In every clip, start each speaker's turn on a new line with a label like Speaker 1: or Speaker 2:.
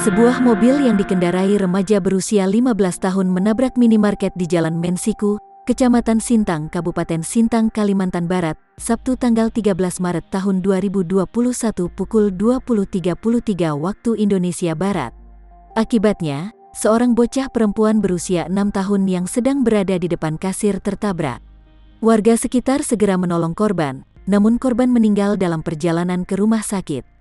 Speaker 1: Sebuah mobil yang dikendarai remaja berusia 15 tahun menabrak minimarket di Jalan Mensiku, Kecamatan Sintang, Kabupaten Sintang, Kalimantan Barat, Sabtu tanggal 13 Maret tahun 2021 pukul 20.33 waktu Indonesia Barat. Akibatnya, seorang bocah perempuan berusia 6 tahun yang sedang berada di depan kasir tertabrak. Warga sekitar segera menolong korban, namun korban meninggal dalam perjalanan ke rumah sakit.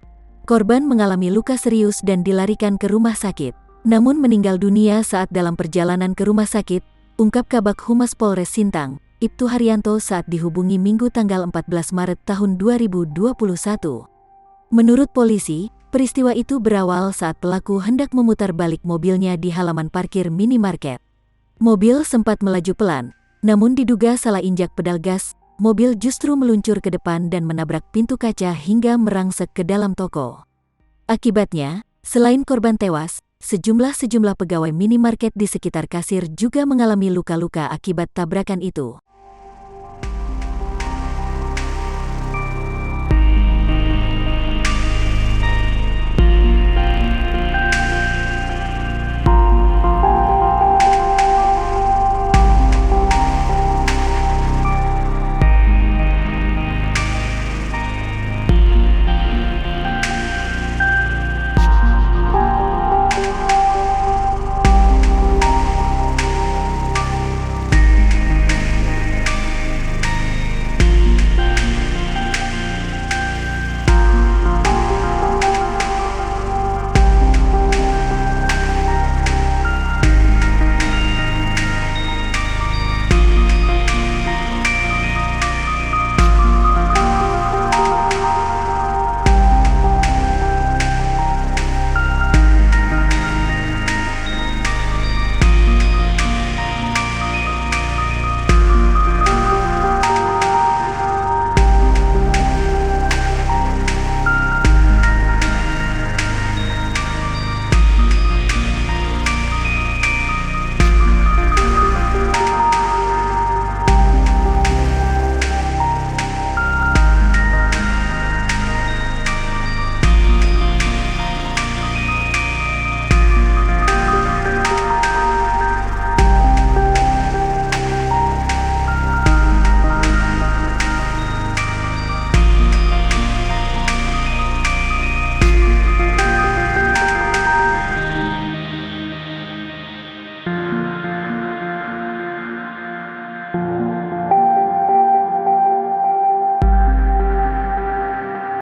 Speaker 1: Korban mengalami luka serius dan dilarikan ke rumah sakit, namun meninggal dunia saat dalam perjalanan ke rumah sakit, ungkap Kabag Humas Polres Sintang, Ibtu Haryanto saat dihubungi Minggu tanggal 14 Maret tahun 2021. Menurut polisi, peristiwa itu berawal saat pelaku hendak memutar balik mobilnya di halaman parkir minimarket. Mobil sempat melaju pelan, namun diduga salah injak pedal gas, mobil justru meluncur ke depan dan menabrak pintu kaca hingga merangsek ke dalam toko. Akibatnya, selain korban tewas, sejumlah pegawai minimarket di sekitar kasir juga mengalami luka-luka akibat tabrakan itu.